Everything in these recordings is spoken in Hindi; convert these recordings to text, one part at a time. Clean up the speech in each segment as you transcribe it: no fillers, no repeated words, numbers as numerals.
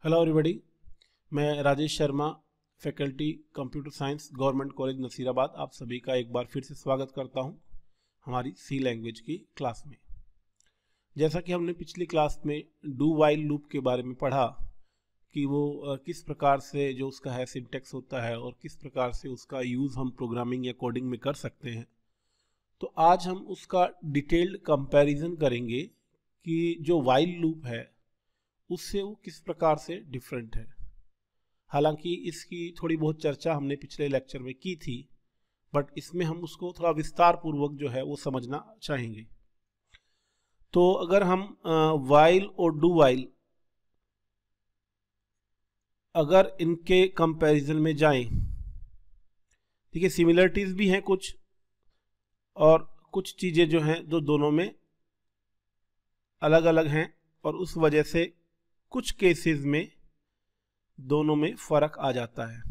हेलो एवरीबॉडी, मैं Rajesh Sharma, faculty computer science, government college Nasirabad. आप सभी का एक बार फिर से स्वागत करता हूं हमारी सी लैंग्वेज की क्लास में। जैसा कि हमने पिछली क्लास में डू वाइल लूप के बारे में पढ़ा कि वो किस प्रकार से जो उसका है सिंटेक्स होता है और किस प्रकार से उसका यूज़ हम प्रोग्रामिंग या कोडिंग में कर सकते हैं। तो आज हम उसका डिटेल्ड कंपैरिजन करेंगे कि जो वाइल लूप है उससे वो किस प्रकार से डिफरेंट है। हालांकि इसकी थोड़ी बहुत चर्चा हमने पिछले लेक्चर में की थी, बट इसमें हम उसको थोड़ा विस्तार पूर्वक जो है वो समझना चाहेंगे। तो अगर हम वाइल और डू वाइल अगर इनके कंपैरिजन में जाएं, ठीक है, सिमिलरिटीज भी हैं कुछ और कुछ चीज़ें जो हैं जो दोनों में अलग अलग हैं और उस वजह से कुछ केसेस में दोनों में फर्क आ जाता है।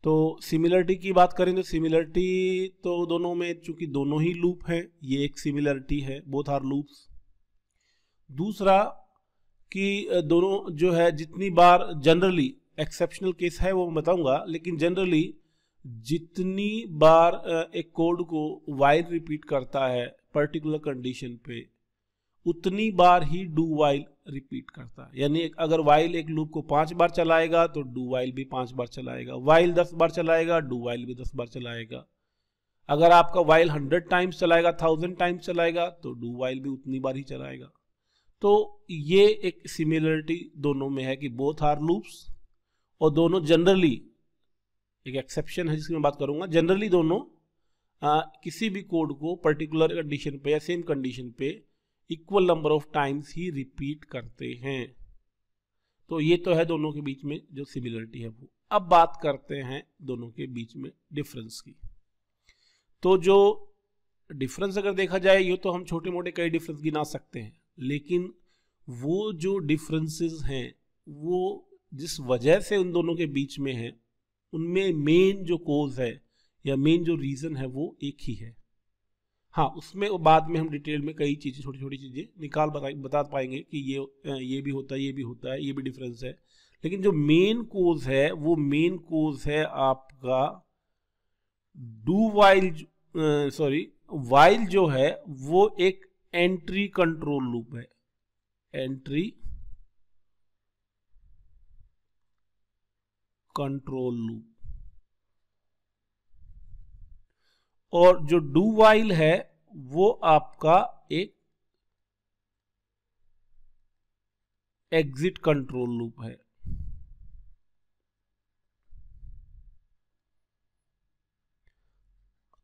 तो सिमिलरिटी की बात करें तो सिमिलरिटी तो दोनों में, चूंकि दोनों ही लूप हैं, ये एक सिमिलरिटी है, बोथ आर लूप्स। दूसरा कि दोनों जो है जितनी बार, जनरली एक्सेप्शनल केस है वो मैं बताऊंगा, लेकिन जनरली जितनी बार एक कोड को वाइल रिपीट करता है पर्टिकुलर कंडीशन पे, उतनी बार ही डू वाइल रिपीट करता है। यानी अगर वाइल एक लूप को 5 बार चलाएगा तो डू वाइल भी 5 बार चलाएगा, वाइल 10 बार चलाएगा, डू वाइल भी 10 बार चलाएगा। अगर आपका वाइल 100 टाइम्स चलाएगा, 1000 टाइम्स चलाएगा, तो डू वाइल भी उतनी बार ही चलाएगा। तो ये एक सिमिलरिटी दोनों में है कि बोथ आर लूप्स, और दोनों जनरली, एक एक्सेप्शन है जिसकी मैं बात करूंगा, जनरली दोनों किसी भी कोड को पर्टिकुलर कंडीशन पे या सेम कंडीशन पे equal number of times he repeat करते हैं। तो ये तो है दोनों के बीच में जो सिमिलरिटी है वो। अब बात करते हैं दोनों के बीच में डिफरेंस की। तो जो डिफरेंस अगर देखा जाए, ये तो हम छोटे मोटे कई डिफरेंस गिना सकते हैं, लेकिन वो जो डिफरेंसेस हैं वो जिस वजह से उन दोनों के बीच में है, उनमें मेन जो कोज है या मेन जो रीजन है वो एक ही है। हाँ, उसमें बाद में हम डिटेल में कई चीज़ें, छोटी छोटी चीज़ें निकाल बता पाएंगे कि ये भी होता है, ये भी होता है, ये भी डिफरेंस है। लेकिन जो मेन कोज है वो मेन कोज है आपका डू वाइल, वाइल जो है वो एक एंट्री कंट्रोल लूप है, एंट्री कंट्रोल लूप। और जो डू वाइल है वो आपका एक एग्जिट कंट्रोल लूप है।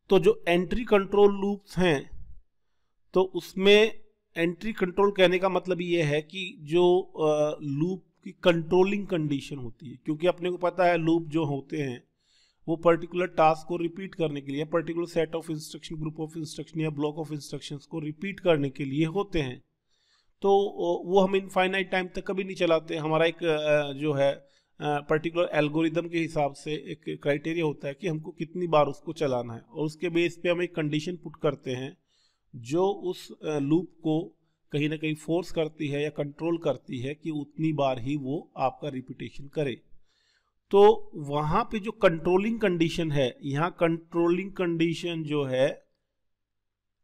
तो जो एंट्री कंट्रोल लूप्स हैं, तो उसमें एंट्री कंट्रोल कहने का मतलब ये है कि जो लूप की कंट्रोलिंग कंडीशन होती है, क्योंकि अपने को पता है लूप जो होते हैं वो पर्टिकुलर टास्क को रिपीट करने के लिए, particular set of instruction, group of instruction या ब्लॉक ऑफ इंस्ट्रक्शंस को रिपीट करने के लिए होते हैं। तो वो हम इनफाइनाइट टाइम तक कभी नहीं चलाते। हमारा एक जो है पर्टिकुलर एल्गोरिदम के हिसाब से एक क्राइटेरिया होता है कि हमको कितनी बार उसको चलाना है, और उसके बेस पे हम एक कंडीशन पुट करते हैं जो उस लूप को कहीं ना कहीं फोर्स करती है या कंट्रोल करती है कि उतनी बार ही वो आपका रिपीटेशन करे। तो वहां पे जो कंट्रोलिंग कंडीशन है, यहाँ कंट्रोलिंग कंडीशन जो है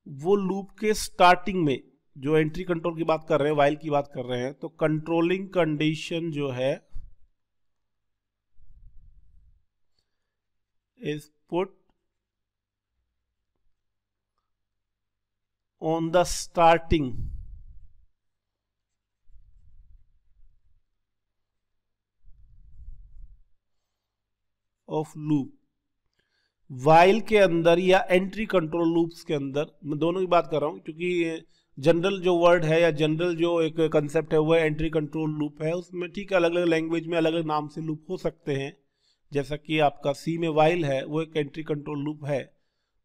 वो लूप के स्टार्टिंग में, जो एंट्री कंट्रोल की बात कर रहे हैं, वाइल की बात कर रहे हैं, तो कंट्रोलिंग कंडीशन जो है is put on the starting of loop. While के अंदर या एंट्री कंट्रोल लूप्स के अंदर, मैं दोनों की बात कर रहा हूं क्योंकि जनरल जो वर्ड है या जनरल जो एक कंसेप्ट है वो एंट्री कंट्रोल लूप है। उसमें ठीक है, अलग अलग लैंग्वेज में अलग अलग नाम से लूप हो सकते हैं। जैसा कि आपका सी में वाइल है, वो एक एंट्री कंट्रोल लूप है।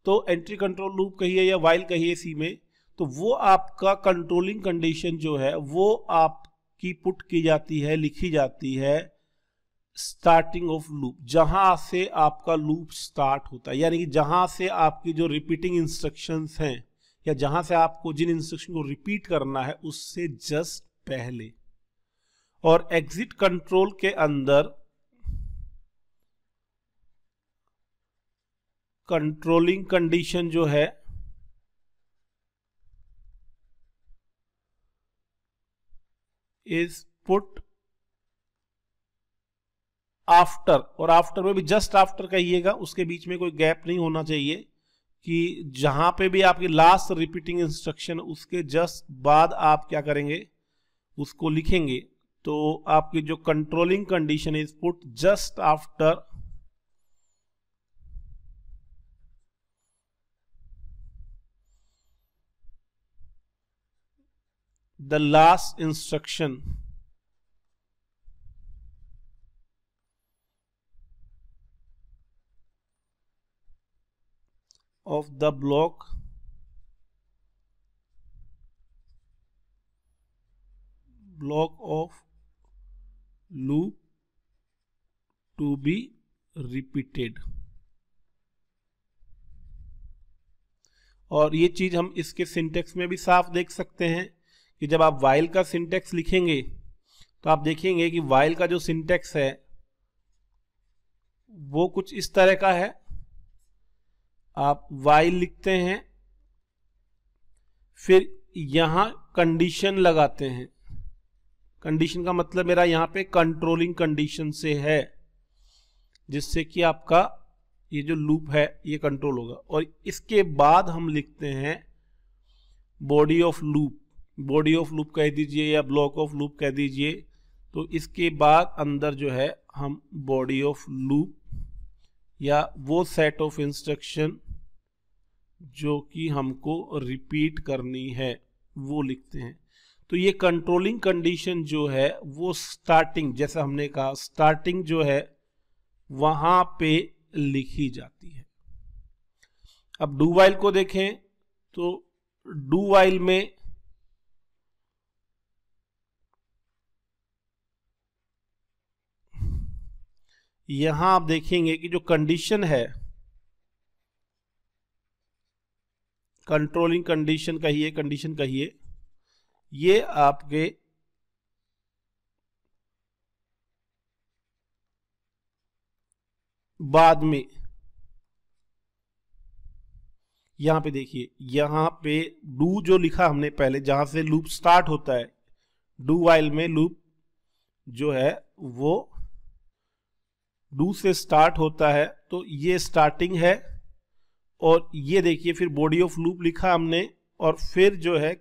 तो एंट्री कंट्रोल लूप कहिए या वाइल कहिए सी में, तो वो आपका कंट्रोलिंग कंडीशन जो है वो आपकी पुट की जाती है, लिखी जाती है स्टार्टिंग ऑफ लूप, जहां से आपका लूप स्टार्ट होता है, यानी कि जहां से आपकी जो रिपीटिंग इंस्ट्रक्शंस हैं या जहां से आपको जिन इंस्ट्रक्शन को रिपीट करना है उससे जस्ट पहले। और एग्जिट कंट्रोल के अंदर कंट्रोलिंग कंडीशन जो है इज पुट आफ्टर, और आफ्टर में भी जस्ट आफ्टर कहिएगा, उसके बीच में कोई गैप नहीं होना चाहिए, कि जहां पे भी आपकी लास्ट रिपीटिंग इंस्ट्रक्शन उसके जस्ट बाद आप क्या करेंगे, उसको लिखेंगे। तो आपकी जो controlling condition is put just after the last instruction of the block of loop to be repeated। और ये चीज हम इसके सिंटेक्स में भी साफ देख सकते हैं कि जब आप while का सिंटेक्स लिखेंगे तो आप देखेंगे कि while का जो सिंटेक्स है वो कुछ इस तरह का है। आप while लिखते हैं, फिर यहां कंडीशन लगाते हैं। कंडीशन का मतलब मेरा यहां पे कंट्रोलिंग कंडीशन से है, जिससे कि आपका ये जो लूप है ये कंट्रोल होगा। और इसके बाद हम लिखते हैं body of loop, body of loop कह दीजिए या ब्लॉक ऑफ लूप कह दीजिए। तो इसके बाद अंदर जो है हम बॉडी ऑफ लूप या वो सेट ऑफ इंस्ट्रक्शन जो कि हमको रिपीट करनी है वो लिखते हैं। तो ये कंट्रोलिंग कंडीशन जो है वो स्टार्टिंग, जैसा हमने कहा स्टार्टिंग जो है वहां पे लिखी जाती है। अब डू वाइल को देखें तो डू वाइल में यहां आप देखेंगे कि जो कंडीशन है, कंट्रोलिंग कंडीशन कहिए, कंडीशन कहिए, ये आपके बाद में यहां पे देखिए, यहां पे डू जो लिखा हमने पहले, जहां से लूप स्टार्ट होता है, डू वाइल में लूप जो है वो डू से स्टार्ट होता है, तो ये स्टार्टिंग है। और ये देखिए फिर बॉडी ऑफ लूप लिखा हमने, और फिर जो है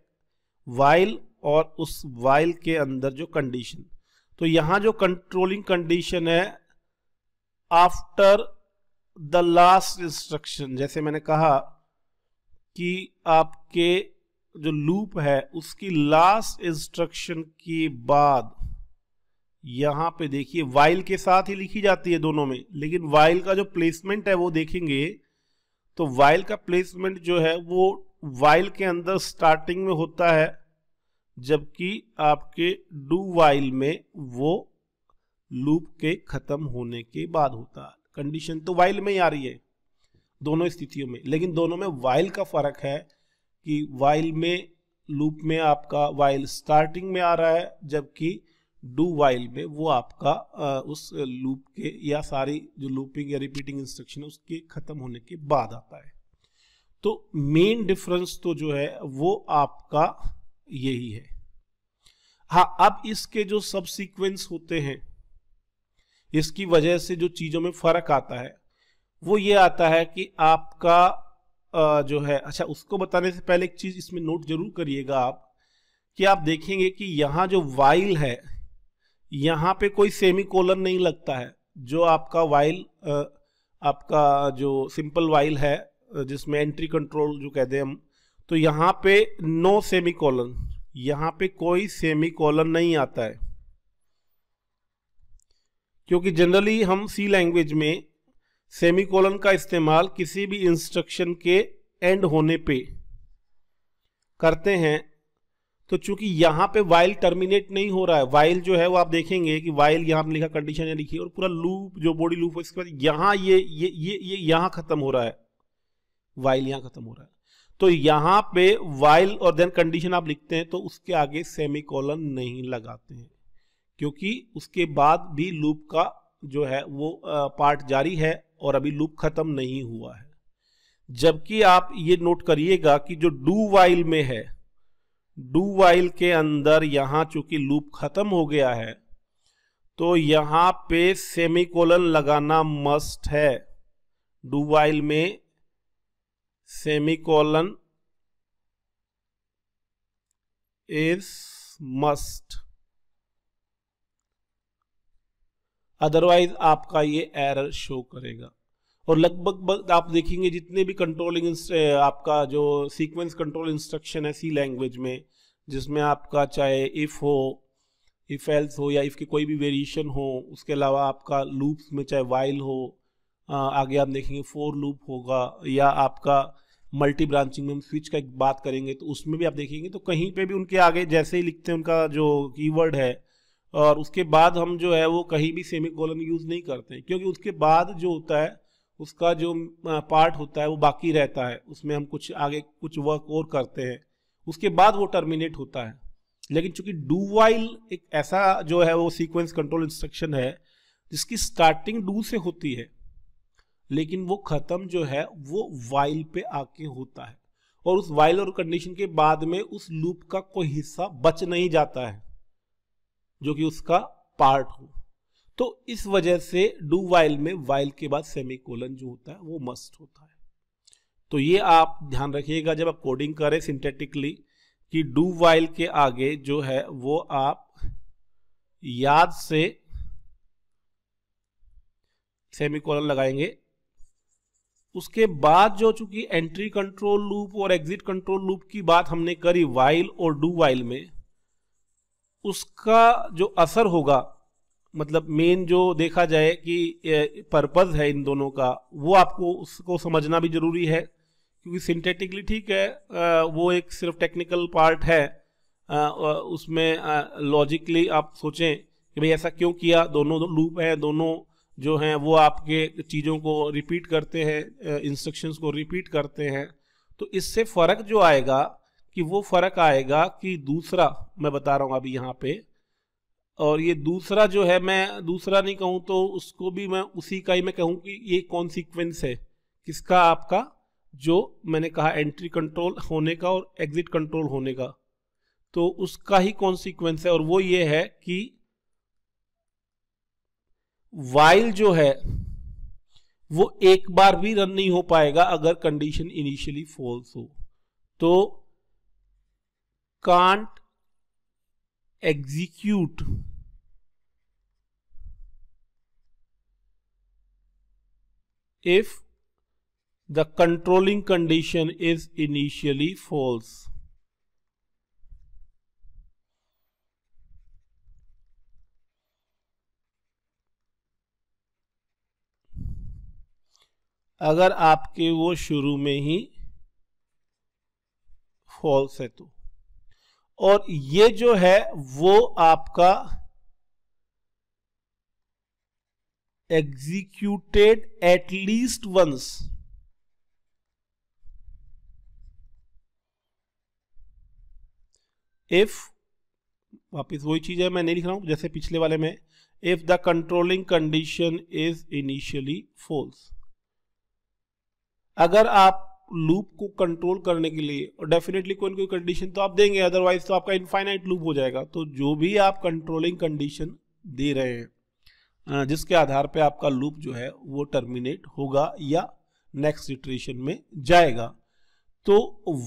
वाइल और उस वाइल के अंदर जो कंडीशन। तो यहां जो कंट्रोलिंग कंडीशन है आफ्टर द लास्ट इंस्ट्रक्शन, जैसे मैंने कहा कि आपके जो लूप है उसकी लास्ट इंस्ट्रक्शन के बाद यहां पे देखिए वाइल के साथ ही लिखी जाती है दोनों में, लेकिन वाइल का जो प्लेसमेंट है वो देखेंगे तो वाइल का प्लेसमेंट जो है वो वाइल के अंदर स्टार्टिंग में होता है, जबकि आपके डू वाइल में वो लूप के खत्म होने के बाद होता है। कंडीशन तो वाइल में ही आ रही है दोनों स्थितियों में, लेकिन दोनों में वाइल का फर्क है कि वाइल में लूप में आपका वाइल स्टार्टिंग में आ रहा है, जबकि डू वाइल में वो आपका उस लूप के या सारी जो लूपिंग या रिपीटिंग इंस्ट्रक्शन है उसके खत्म होने के बाद आता है। तो मेन डिफरेंस तो जो है वो आपका यही है। हाँ, अब इसके जो सब सीक्वेंस होते हैं इसकी वजह से जो चीजों में फर्क आता है वो ये आता है कि आपका जो है, अच्छा उसको बताने से पहले एक चीज इसमें नोट जरूर करिएगा आप, कि आप देखेंगे कि यहां जो वाइल है यहां पे कोई सेमीकोलन नहीं लगता है। जो आपका वाइल आपका जो सिंपल वाइल है जिसमें एंट्री कंट्रोल जो कहते हैं हम, तो यहां पे नो सेमीकोलन, यहां पे कोई सेमीकोलन नहीं आता है, क्योंकि जनरली हम सी लैंग्वेज में सेमीकोलन का इस्तेमाल किसी भी इंस्ट्रक्शन के एंड होने पे करते हैं। तो चूंकि यहां पे वाइल टर्मिनेट नहीं हो रहा है, वाइल जो है वो आप देखेंगे कि वाइल यहां पे लिखा कंडीशन है लिखी और पूरा लूप जो बॉडी लूप है इसके बाद यहां ये यहां खत्म हो रहा है, वाइल यहां खत्म हो रहा है। तो यहां पे वाइल और देन कंडीशन आप लिखते हैं तो उसके आगे सेमीकोलन नहीं लगाते हैं, क्योंकि उसके बाद भी लूप का जो है वो पार्ट जारी है और अभी लूप खत्म नहीं हुआ है। जबकि आप ये नोट करिएगा कि जो डू वाइल में है, डू वाइल के अंदर यहां चूंकि लूप खत्म हो गया है तो यहां पे सेमीकोलन लगाना मस्ट है। डू वाइल में सेमीकोलन इज मस्ट, अदरवाइज आपका ये एरर शो करेगा। और लगभग आप देखेंगे जितने भी कंट्रोलिंग आपका जो सीक्वेंस कंट्रोल इंस्ट्रक्शन है सी लैंग्वेज में, जिसमें आपका चाहे इफ हो, इफ एल्स हो या इफ की कोई भी वेरिएशन हो, उसके अलावा आपका लूप्स में चाहे वाइल हो, आगे आप देखेंगे फॉर लूप होगा, या आपका मल्टी ब्रांचिंग में हम स्विच का एक बात करेंगे तो उसमें भी आप देखेंगे तो कहीं पे भी उनके आगे जैसे ही लिखते हैं उनका जो कीवर्ड है और उसके बाद हम जो है वो कहीं भी सेमीकोलन यूज नहीं करते हैं, क्योंकि उसके बाद जो होता है उसका जो पार्ट होता है वो बाकी रहता है, उसमें हम कुछ आगे कुछ वर्क और करते हैं, उसके बाद वो टर्मिनेट होता है। लेकिन चूंकि डू वाइल एक ऐसा जो है वो सीक्वेंस कंट्रोल इंस्ट्रक्शन है जिसकी स्टार्टिंग डू से होती है लेकिन वो खत्म जो है वो वाइल पे आके होता है, और उस वाइल और कंडीशन के बाद में उस लूप का कोई हिस्सा बच नहीं जाता है जो कि उसका पार्ट हो। तो इस वजह से डू वाइल में वाइल के बाद सेमीकोलन जो होता है वो मस्ट होता है। तो ये आप ध्यान रखिएगा जब आप कोडिंग करें सिंथेटिकली कि डू वाइल के आगे जो है वो आप याद से सेमीकोलन लगाएंगे। उसके बाद जो चूंकि एंट्री कंट्रोल लूप और एग्जिट कंट्रोल लूप की बात हमने करी वाइल और डू वाइल में, उसका जो असर होगा, मतलब मेन जो देखा जाए कि पर्पस है इन दोनों का, वो आपको उसको समझना भी जरूरी है। क्योंकि सिंथेटिकली ठीक है वो एक सिर्फ टेक्निकल पार्ट है, उसमें लॉजिकली आप सोचें कि भाई ऐसा क्यों किया, दोनों लूप है, दोनों जो हैं वो आपके चीज़ों को रिपीट करते हैं, इंस्ट्रक्शंस को रिपीट करते हैं। तो इससे फ़र्क जो आएगा कि वो फ़र्क आएगा कि दूसरा मैं बता रहा हूँ अभी यहाँ पे, और ये दूसरा जो है मैं दूसरा नहीं कहूँ तो उसको भी मैं उसी का ही मैं कहूँ कि ये कौन सीक्वेंस है किसका, आपका जो मैंने कहा एंट्री कंट्रोल होने का और एग्जिट कंट्रोल होने का, तो उसका ही कॉन्सिक्वेंस है। और वो ये है कि वाइल जो है वो एक बार भी रन नहीं हो पाएगा अगर कंडीशन इनिशियली फॉल्स हो। तो can't execute if the controlling condition is initially false। अगर आपके वो शुरू में ही फॉल्स है तो, और ये जो है वो आपका executed at least once, if वापिस वही चीज है, मैं नहीं लिख रहा हूं जैसे पिछले वाले में, if the controlling condition is initially false। अगर आप लूप को कंट्रोल करने के लिए, और डेफिनेटली कोई ना कोई कंडीशन तो आप देंगे, अदरवाइज तो आपका इनफाइनाइट लूप हो जाएगा। तो जो भी आप कंट्रोलिंग कंडीशन दे रहे हैं जिसके आधार पे आपका लूप जो है वो टर्मिनेट होगा या नेक्स्ट इटरेशन में जाएगा। तो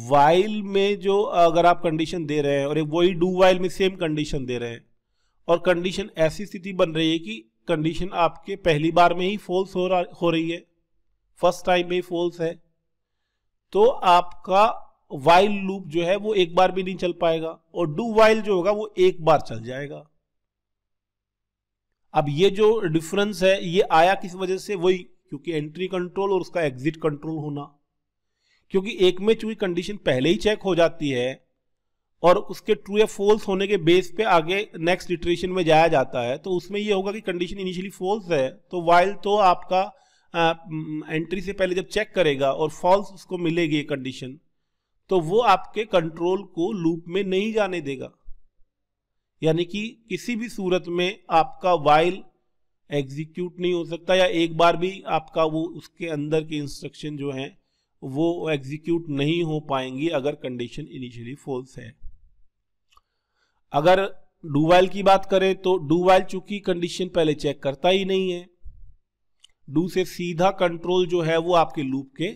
वाइल में जो अगर आप कंडीशन दे रहे हैं और वही डू वाइल में सेम कंडीशन दे रहे हैं और कंडीशन ऐसी स्थिति बन रही है कि कंडीशन आपके पहली बार में ही फॉल्स हो रही है, फर्स्ट टाइम में ही फॉल्स है, तो आपका वाइल लूप जो है वो एक बार भी नहीं चल पाएगा और डू वाइल जो होगा वो एक बार चल जाएगा। अब ये जो डिफरेंस है ये आया किस वजह से, वही क्योंकि एंट्री कंट्रोल और उसका एग्जिट कंट्रोल होना। क्योंकि एक में चूंकि कंडीशन पहले ही चेक हो जाती है और उसके ट्रू या फॉल्स होने के बेस पे आगे नेक्स्ट इटरेशन में जाया जाता है, तो उसमें ये होगा कि कंडीशन इनिशियली फॉल्स है तो वाइल तो आपका एंट्री से पहले जब चेक करेगा और फॉल्स उसको मिलेगी कंडीशन, तो वो आपके कंट्रोल को लूप में नहीं जाने देगा। यानी कि किसी भी सूरत में आपका वाइल एग्जीक्यूट नहीं हो सकता, या एक बार भी आपका वो उसके अंदर की इंस्ट्रक्शन जो है वो एग्जीक्यूट नहीं हो पाएंगी अगर कंडीशन इनिशियली फॉल्स है। अगर डू वाइल की बात करें तो डू वाइल चूंकि कंडीशन पहले चेक करता ही नहीं है, डू से सीधा कंट्रोल जो है वो आपके लूप के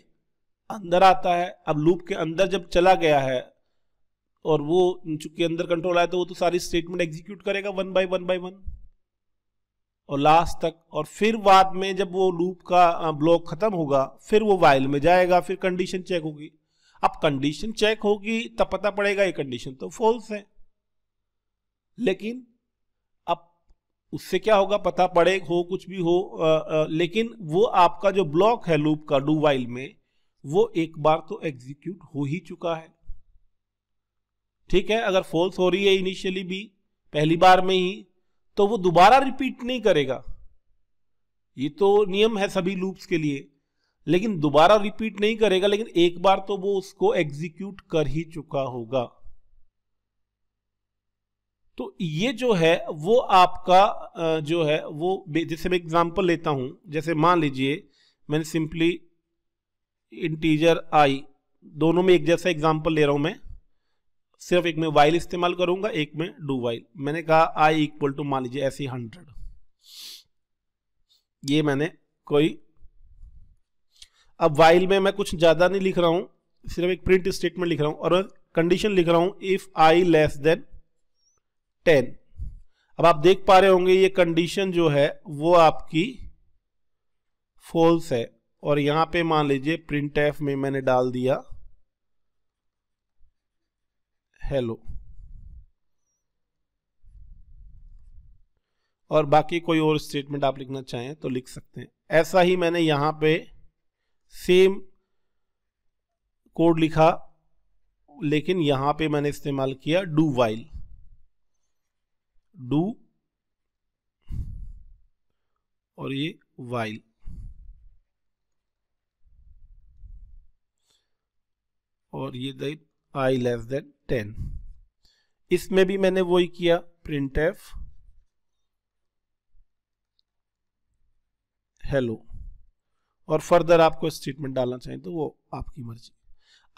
अंदर आता है। अब लूप के अंदर जब चला गया है और वो चूंकि अंदर कंट्रोल आया तो वो तो सारी स्टेटमेंट एग्जीक्यूट करेगा वन बाय वन और लास्ट तक, और फिर बाद में जब वो लूप का ब्लॉक खत्म होगा फिर वो वाइल में जाएगा, फिर कंडीशन चेक होगी। अब कंडीशन चेक होगी तब पता पड़ेगा ये कंडीशन तो फॉल्स है, लेकिन अब उससे क्या होगा, पता पड़े हो कुछ भी हो, लेकिन वो आपका जो ब्लॉक है लूप का डू वाइल में वो एक बार तो एग्जीक्यूट हो ही चुका है। ठीक है, अगर फॉल्स हो रही है इनिशियली भी पहली बार में ही तो वो दोबारा रिपीट नहीं करेगा, ये तो नियम है सभी लूप्स के लिए, लेकिन दोबारा रिपीट नहीं करेगा, लेकिन एक बार तो वो उसको एग्जीक्यूट कर ही चुका होगा। तो ये जो है वो आपका जो है वो, जैसे मैं एग्जांपल लेता हूं, जैसे मान लीजिए मैंने सिंपली इंटीजर आई, दोनों में एक जैसा एग्जांपल ले रहा हूं मैं, सिर्फ एक में वाइल इस्तेमाल करूंगा एक में डू वाइल। मैंने कहा आई इक्वल टू मान लीजिए ऐसे 100, ये मैंने कोई, अब वाइल में मैं कुछ ज्यादा नहीं लिख रहा हूं, सिर्फ एक प्रिंट स्टेटमेंट लिख रहा हूं और कंडीशन लिख रहा हूं इफ आई लेस देन 10। अब आप देख पा रहे होंगे ये कंडीशन जो है वो आपकी फॉल्स है, और यहां पे मान लीजिए प्रिंट एफ में मैंने डाल दिया हेलो, और बाकी कोई और स्टेटमेंट आप लिखना चाहें तो लिख सकते हैं। ऐसा ही मैंने यहां पे सेम कोड लिखा, लेकिन यहां पे मैंने इस्तेमाल किया डू वाइल, डू और ये वाइल, और ये द आई लेस देन 10। इसमें भी मैंने वही किया, प्रिंट एफ हेलो, और फर्दर आपको स्टेटमेंट डालना चाहें तो वो आपकी मर्जी।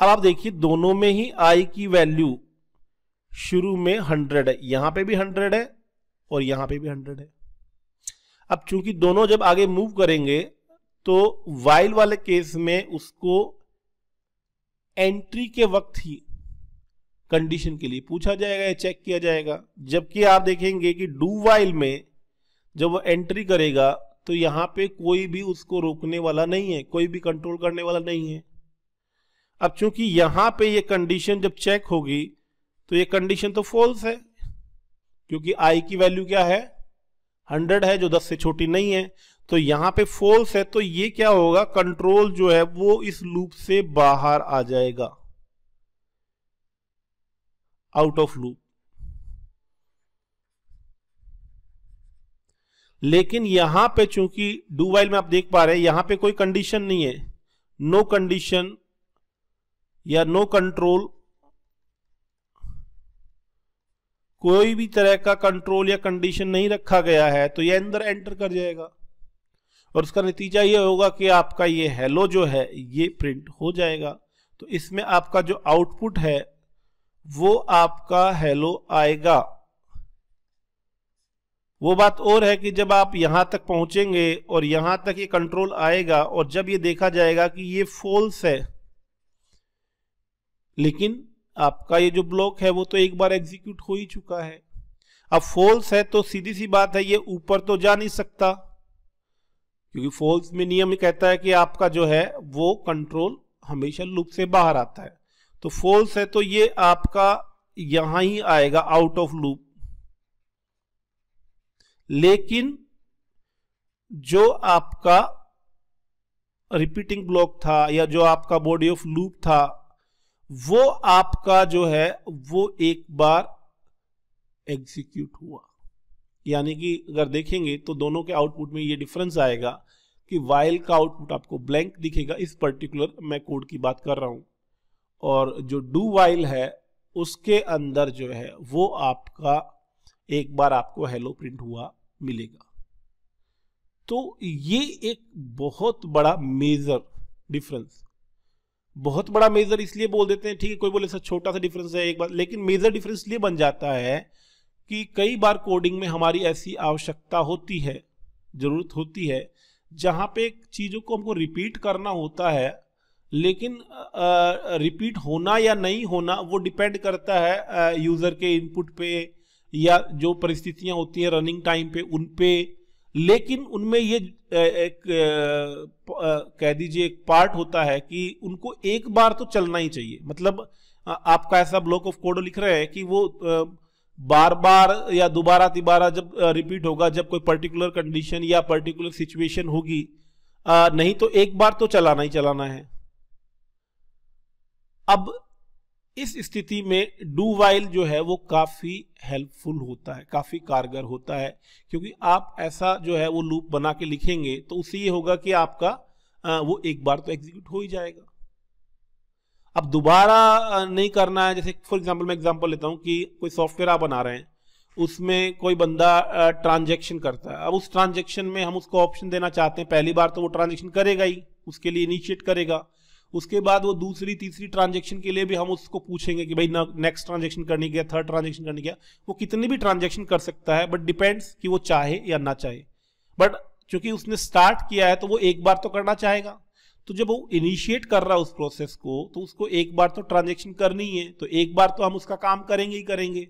अब आप देखिए दोनों में ही आई की वैल्यू शुरू में 100 है, यहां पे भी 100 है और यहां पे भी 100 है। अब चूंकि दोनों जब आगे मूव करेंगे तो वाइल वाले केस में उसको एंट्री के वक्त ही कंडीशन के लिए पूछा जाएगा या चेक किया जाएगा, जबकि आप देखेंगे कि डू वाइल में जब वो एंट्री करेगा तो यहां पे कोई भी उसको रोकने वाला नहीं है, कोई भी कंट्रोल करने वाला नहीं है। अब चूंकि यहां पे ये कंडीशन जब चेक होगी तो ये कंडीशन तो फॉल्स है, क्योंकि आई की वैल्यू क्या है 100 है जो 10 से छोटी नहीं है, तो यहां पे फॉल्स है, तो ये क्या होगा, कंट्रोल जो है वो इस लूप से बाहर आ जाएगा, आउट ऑफ लूप। लेकिन यहां पे चूंकि डू वाइल में आप देख पा रहे हैं यहां पे कोई कंडीशन नहीं है, नो कंडीशन या नो कंट्रोल, कोई भी तरह का कंट्रोल या कंडीशन नहीं रखा गया है, तो ये अंदर एंटर कर जाएगा और उसका नतीजा ये होगा कि आपका ये हेलो जो है ये प्रिंट हो जाएगा। तो इसमें आपका जो आउटपुट है वो आपका हेलो आएगा। वो बात और है कि जब आप यहां तक पहुंचेंगे और यहां तक ये कंट्रोल आएगा और जब ये देखा जाएगा कि ये फॉल्स है, लेकिन आपका ये जो ब्लॉक है वो तो एक बार एग्जीक्यूट हो ही चुका है। अब फॉल्स है तो सीधी सी बात है ये ऊपर तो जा नहीं सकता, क्योंकि फॉल्स में नियम कहता है कि आपका जो है वो कंट्रोल हमेशा लूप से बाहर आता है। तो फॉल्स है तो ये आपका यहां ही आएगा आउट ऑफ लूप। लेकिन जो आपका रिपीटिंग ब्लॉक था या जो आपका बॉडी ऑफ लूप था वो आपका जो है वो एक बार एग्जीक्यूट हुआ। यानी कि अगर देखेंगे तो दोनों के आउटपुट में ये डिफरेंस आएगा कि वाइल का आउटपुट आपको ब्लैंक दिखेगा, इस पर्टिकुलर मैं कोड की बात कर रहा हूं, और जो डू वाइल है उसके अंदर जो है वो आपका एक बार आपको हेलो प्रिंट हुआ मिलेगा। तो ये एक बहुत बड़ा मेजर डिफरेंस, बहुत बड़ा मेजर इसलिए बोल देते हैं, ठीक है कोई बोले सर छोटा सा डिफरेंस है एक बार, लेकिन मेजर डिफरेंस इसलिए बन जाता है कि कई बार कोडिंग में हमारी ऐसी आवश्यकता होती है, जरूरत होती है, जहां पे चीजों को हमको रिपीट करना होता है, लेकिन रिपीट होना या नहीं होना वो डिपेंड करता है यूजर के इनपुट पे या जो परिस्थितियां होती हैं रनिंग टाइम पे उन पे। लेकिन उनमें ये एक कह दीजिए एक पार्ट होता है कि उनको एक बार तो चलना ही चाहिए। मतलब आपका ऐसा ब्लॉक ऑफ कोड लिख रहे हैं कि वो बार बार या दोबारा तिबारा जब रिपीट होगा, जब कोई पर्टिकुलर कंडीशन या पर्टिकुलर सिचुएशन होगी, नहीं तो एक बार तो चलाना ही चलाना है। अब इस स्थिति में डू वाइल जो है वो काफी हेल्पफुल होता है, काफी कारगर होता है, क्योंकि आप ऐसा जो है वो लूप बना के लिखेंगे तो उससे ये होगा कि आपका वो एक बार तो एग्जीक्यूट हो ही जाएगा। अब दोबारा नहीं करना है। जैसे फॉर एग्जांपल मैं एग्जांपल लेता हूं कि कोई सॉफ्टवेयर आप बना रहे हैं, उसमें कोई बंदा ट्रांजैक्शन करता है। अब उस ट्रांजैक्शन में हम उसको ऑप्शन देना चाहते हैं, पहली बार तो वो ट्रांजैक्शन करेगा ही, उसके लिए इनिशिएट करेगा, उसके बाद वो दूसरी तीसरी ट्रांजैक्शन के लिए भी हम उसको पूछेंगे कि भाई नेक्स्ट ट्रांजैक्शन करनी क्या, थर्ड ट्रांजैक्शन करनी क्या। वो कितनी भी ट्रांजैक्शन कर सकता है, बट डिपेंड्स कि वो चाहे या ना चाहे। बट चूंकि उसने स्टार्ट किया है तो वो एक बार तो करना चाहेगा। तो जब वो इनिशिएट कर रहा है उस प्रोसेस को, तो उसको एक बार तो ट्रांजैक्शन करनी है, तो एक बार तो हम उसका काम करेंगे ही करेंगे।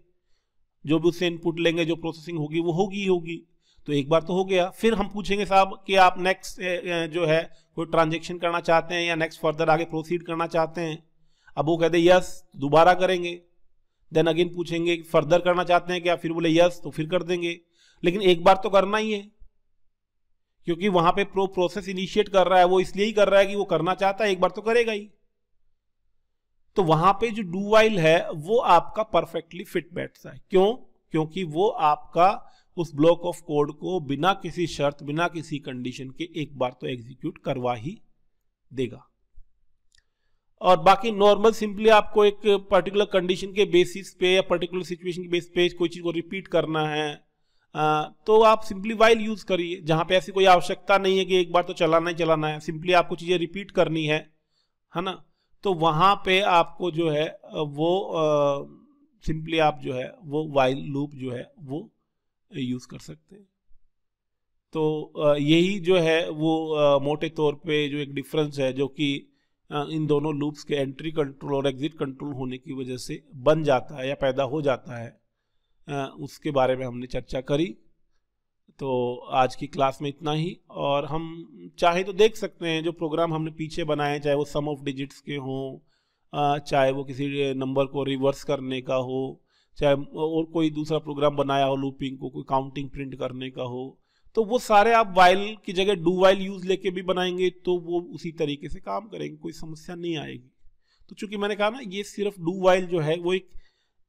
जो भी उससे इनपुट लेंगे, जो प्रोसेसिंग होगी वो होगी ही होगी। तो एक बार तो हो गया। फिर हम पूछेंगे साहब कि आप नेक्स्ट जो है कोई ट्रांजैक्शन करना चाहते हैं या नेक्स्ट फर्दर आगे प्रोसीड करना चाहते हैं। अब वो कहते हैं यस, दोबारा करेंगे। देन अगेन पूछेंगे फर्दर करना चाहते हैं क्या, फिर बोले यस, तो फिर कर देंगे। लेकिन एक बार तो करना ही है, क्योंकि वहां पे प्रोसेस इनिशिएट कर रहा है, वो इसलिए ही कर रहा है कि वो करना चाहता है, एक बार तो करेगा ही। तो वहां पे जो डू वाइल है वो आपका परफेक्टली फिट बैठता है। क्यों? क्योंकि वो आपका उस ब्लॉक ऑफ कोड को बिना किसी शर्त, बिना किसी कंडीशन के एक बार तो एग्जीक्यूट करवा ही देगा। और बाकी नॉर्मल सिंपली आपको एक पर्टिकुलर कंडीशन के बेसिस पे या पर्टिकुलर सिचुएशन के बेस पे कोई चीज को रिपीट करना है, तो आप सिंपली वाइल यूज करिए। जहां पे ऐसी कोई आवश्यकता नहीं है कि एक बार तो चलाना ही चलाना है, सिंपली आपको चीजें रिपीट करनी है ना, तो वहां पे आपको जो है वो सिंपली आप जो है वो वाइल लूप जो है वो यूज कर सकते हैं। तो यही जो है वो मोटे तौर पे जो एक डिफरेंस है, जो कि इन दोनों लूप्स के एंट्री कंट्रोल और एग्जिट कंट्रोल होने की वजह से बन जाता है या पैदा हो जाता है, उसके बारे में हमने चर्चा करी। तो आज की क्लास में इतना ही। और हम चाहे तो देख सकते हैं जो प्रोग्राम हमने पीछे बनाए, चाहे वो सम ऑफ डिजिट्स के हों, चाहे वो किसी नंबर को रिवर्स करने का हो, चाहे और कोई दूसरा प्रोग्राम बनाया हो लूपिंग को, कोई काउंटिंग प्रिंट करने का हो, तो वो सारे आप वाइल की जगह डू वाइल यूज लेके भी बनाएंगे तो वो उसी तरीके से काम करेंगे, कोई समस्या नहीं आएगी। तो चूंकि मैंने कहा ना, ये सिर्फ डू वाइल जो है वो एक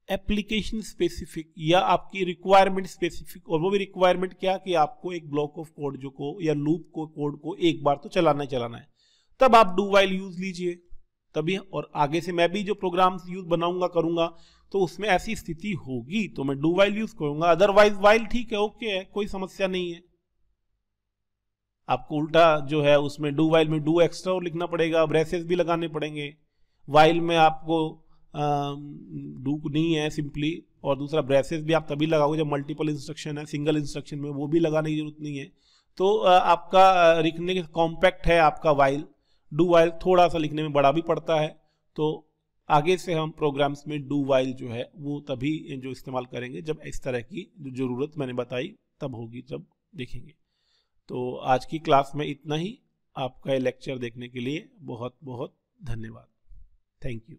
एप्लीकेशन स्पेसिफिक या आपकी रिक्वायरमेंट स्पेसिफिक, और वो भी रिक्वायरमेंट क्या कि आपको एक ब्लॉक ऑफ कोड जो को या लूप को कोड को एक बार तो चलाना ही चलाना है, तब आप डू वाइल यूज लीजिए तभी। और आगे से मैं भी जो प्रोग्राम्स यूज बनाऊंगा करूंगा तो उसमें ऐसी स्थिति होगी तो मैं डू वाइल यूज करूंगा, अदरवाइज वाइल ठीक है, ओके है, कोई समस्या नहीं है। आपको उल्टा जो है उसमें डू वाइल में डू एक्स्ट्रा और लिखना पड़ेगा, ब्रेसेस भी लगाने पड़ेंगे। वाइल में आपको डू नहीं है सिंपली, और दूसरा ब्रेसेस भी आप तभी लगाओगे जब मल्टीपल इंस्ट्रक्शन है, सिंगल इंस्ट्रक्शन में वो भी लगाने की जरूरत नहीं है। तो आपका लिखने के कॉम्पैक्ट है आपका वाइल। डू वाइल थोड़ा सा लिखने में बड़ा भी पड़ता है, तो आगे से हम प्रोग्राम्स में डू वाइल जो है वो तभी जो इस्तेमाल करेंगे जब इस तरह की जो जरूरत मैंने बताई तब होगी, जब देखेंगे। तो आज की क्लास में इतना ही। आपका ये लेक्चर देखने के लिए बहुत बहुत धन्यवाद। Thank you.